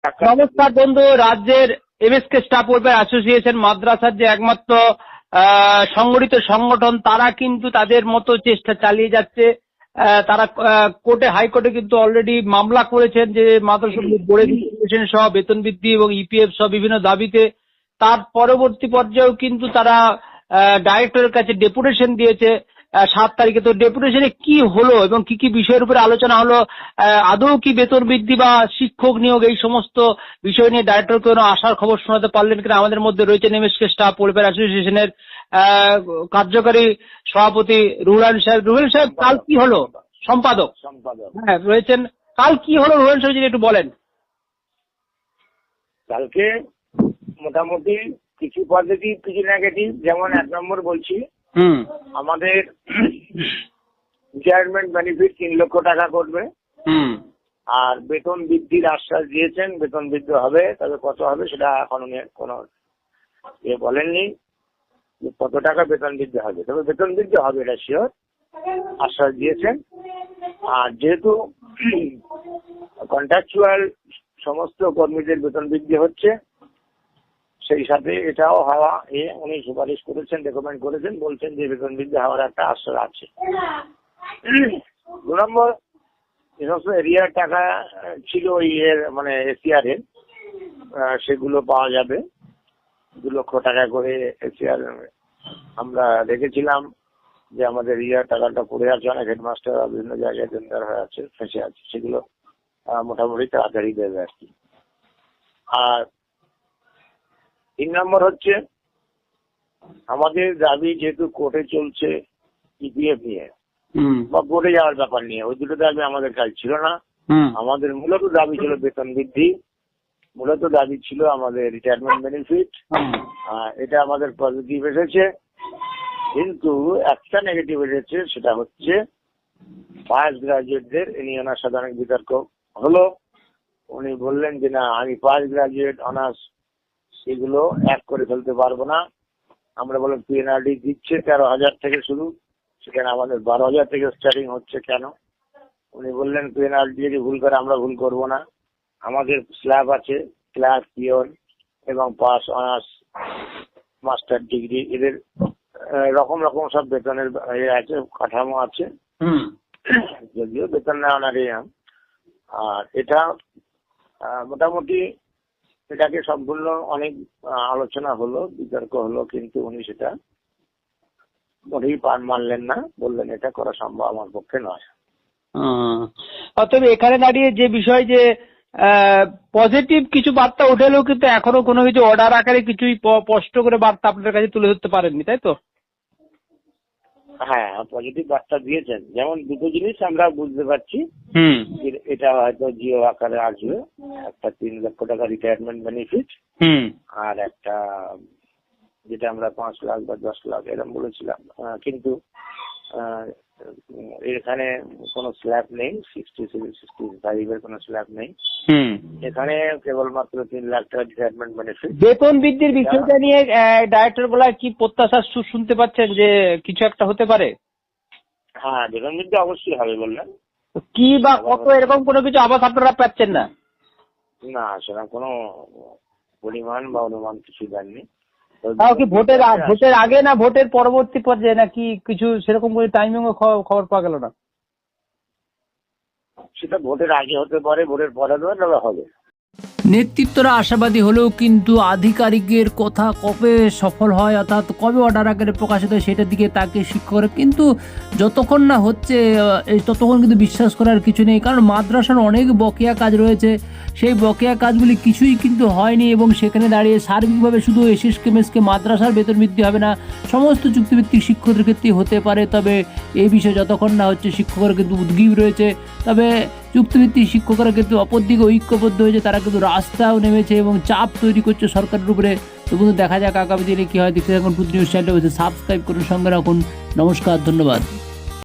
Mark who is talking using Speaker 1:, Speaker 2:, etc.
Speaker 1: নমস্কার বন্ধু, রাজ্যের এমএসকে স্টাফ ওয়েলফেয়ার অ্যাসোসিয়েশন মাদ্রাসার যে একমাত্র সংগঠিত সংগঠন, তারা কিন্তু তাদের মতো চেষ্টা চালিয়ে যাচ্ছে। তারা কোর্টে হাইকোর্টে কিন্তু অলরেডি মামলা করেছেন যে মাদ্রাসাগুলি বোর্ড এডুকেশন সহ বেতন বৃদ্ধি এবং ইপিএফ সহ বিভিন্ন দাবিতে। তার পরবর্তী পর্যায়েও কিন্তু তারা ডাইরেক্টরের কাছে ডেপুটেশন দিয়েছে 7 তারিখে। তো ডেপুটেশনে কি হলো এবং কি কি বিষয়ের উপরে আলোচনা হলো, আদৌ কি বেতন বৃদ্ধি বা শিক্ষক নিয়োগ, এই সমস্ত বিষয় নিয়ে ডাইরেক্টর কোনো আশার খবর শোনাতে পারলেন কিনা? আমাদের মধ্যে রয়েছেন এমএসকে স্টাফ ওয়েলফেয়ার অ্যাসোসিয়েশনের কার্যকারী সভাপতি রুহুল সাহেব। রুহুল সাহেব, কাল কি হলো? সম্পাদক হ্যাঁ রয়েছেন। কাল কি হলো রুহুল সাহেব, যদি একটু বলেন।
Speaker 2: কালকে মোটামুটি কিছু পজিটিভ কিছু নেগেটিভ। যেমন 1 নম্বর বলছি, আমাদের রিটায়ারমেন্ট বেনিফিট 3 লক্ষ টাকা করবে। আর বেতন বৃদ্ধির আশ্বাস দিয়েছেন, বেতন বৃদ্ধি হবে, তবে কত হবে সেটা এখন কোনো বলেননি যে কত টাকা বেতন বৃদ্ধি হবে, তবে বেতন বৃদ্ধি হবে এটা শিওর, আশ্বাস দিয়েছেন। আর যেহেতু কন্ট্রাকচুয়াল সমস্ত কর্মীদের বেতন বৃদ্ধি হচ্ছে, সেই সাথে এটাও হওয়া উনি সুপারিশ করেছেন, রেকমেন্ড করেছেন, বলছেন যে বেতন বৃদ্ধি হওয়ার একটা আশ্বাস আছে। 2 নম্বর, যে সমস্ত এরিয়ার টাকা ছিল মানে এসিআর এর, সেগুলো পাওয়া যাবে। 2 লক্ষ টাকা করে এসিআর আমরা রেখেছিলাম যে আমাদের এরিয়ার টাকাটা পড়ে আছে, অনেক হেডমাস্টার বিভিন্ন জায়গায় দেনদার হয়ে আছে, ফেঁসে আছে, সেগুলো মোটামুটি তাড়াতাড়ি দেবে আর কি। আর 3 নম্বর হচ্ছে আমাদের দাবি, যেহেতু কোর্টে চলছে ইপিএফ নিয়ে বা বোর্ডে যাওয়ার ব্যাপার নিয়ে, ওই দুটো দাবি আমাদের কাজ ছিল না। আমাদের মূলত দাবি ছিল বেতন বৃদ্ধি, মূলত দাবি ছিল আমাদের রিটায়ারমেন্ট বেনিফিট। এটা আমাদের পজিটিভ এসেছে, কিন্তু একটা নেগেটিভ এসেছে, সেটা হচ্ছে ফার্স্ট গ্রাজুয়েটদের এ নিয়ে ওনার সাথে অনেক বিতর্ক হলো। উনি বললেন যে না, আমি ফার্স্ট গ্রাজুয়েট অনার্স এগুলো এক করে ফেলতে পারবো না। আমরা বললাম পিএনআরডি দিচ্ছে 13,000 থেকে শুরু, সেখানে আমাদের 12,000 থেকে স্টার্টিং হচ্ছে কেন? উনি বললেন পিএনআরডি যদি ভুল করে আমরা ভুল করব না, আমাদের স্ল্যাব আছে ক্লাস, পিওন এবং পাস, অনার্স, মাস্টার ডিগ্রি, এদের রকম রকম সব বেতনের আছে, কাঠামো আছে, যদিও বেতন নেওয়া না রে। আর এটা মোটামুটি এটাকে সম্পূর্ণ অনেক আলোচনা হলো, বিতর্ক হলো, কিন্তু উনি সেটা মোটেই মানলেন না, বললেন এটা করা সম্ভব আমার পক্ষে নয়।
Speaker 1: তবে এখানে দাঁড়িয়ে যে বিষয়, যে পজিটিভ কিছু বার্তা উঠেলেও কিন্তু এখনো কোনো কিছু অর্ডার আকারে কিছুই স্পষ্ট করে বার্তা আপনাদের কাছে তুলে ধরতে পারেননি, তাই তো?
Speaker 2: হ্যাঁ, পজিটিভ বার্তা দিয়েছেন। যেমন দুটো জিনিস আমরা বুঝতে পারছি, এটা হয়তো জিও আকারে আসবে, একটা 3 লক্ষ টাকা রিটায়ারমেন্ট বেনিফিট, আর একটা যেটা আমরা 5 লাখ বা 10 লাখ এরকম বলেছিলাম, কিন্তু এখানে কোনো স্ল্যাব নেই, 65 এর কোনো স্ল্যাব নেই। এখানে কেবলমাত্র 3 লাখ টাকা রিটায়ারমেন্ট বেনিফিট।
Speaker 1: বেতন বৃদ্ধির বিষয়টা নিয়ে ডাইরেক্টর বলা কি প্রত্যাশা শুনতে পাচ্ছেন যে কিছু একটা হতে পারে?
Speaker 2: হ্যাঁ, বেতন বৃদ্ধি অবশ্যই হবে বললেন।
Speaker 1: কি বা কত, এরকম কোনো কিছু আবাস আপনারা পাচ্ছেন না?
Speaker 2: না, সেরকম কোনো পরিমাণ বা অনুমান কিছু দেননি।
Speaker 1: তাও কি ভোটের আগে না ভোটের পরবর্তী পর্যায়ে, নাকি কিছু সেরকম কোনো টাইমিং খবর পাওয়া গেল না?
Speaker 2: সেটা ভোটের আগে হতে পারে, ভোটের পরে হবে।
Speaker 3: নেতৃত্বরা আশাবাদী হলেও কিন্তু আধিকারিকের কথা কবে সফল হয়, অর্থাৎ কবে অর্ডার আকারে প্রকাশিত হয়, সেটার দিকে তাকে শিক্ষকরা কিন্তু যতক্ষণ না হচ্ছে ততক্ষণ কিন্তু বিশ্বাস করার কিছু নেই। কারণ মাদ্রাসার অনেক বকেয়া কাজ রয়েছে, সেই বকেয়া কাজগুলি কিছুই কিন্তু হয়নি, এবং সেখানে দাঁড়িয়ে সার্বিকভাবে শুধু এসএসকে মেসকে মাদ্রাসার বেতন বৃদ্ধি হবে না, সমস্ত চুক্তিভিত্তিক শিক্ষকদের ক্ষেত্রে হতে পারে। তবে এই বিষয়ে যতক্ষণ না হচ্ছে শিক্ষকরা কিন্তু উদ্গ্রীব রয়েছে। তবে চুক্তিভিত্তিক শিক্ষকরা কিন্তু অপরদিকে ঐক্যবদ্ধ হয়েছে, তারা কিন্তু রাস্তাও নেমেছে এবং চাপ তৈরি করছে সরকারের উপরে। তো কিন্তু দেখা যাক আগামী দিনে কি হয়। দেখতে থাকুন টুডে নিউজ চ্যানেলটা, সাবস্ক্রাইব করুন, সঙ্গে রাখুন। নমস্কার, ধন্যবাদ।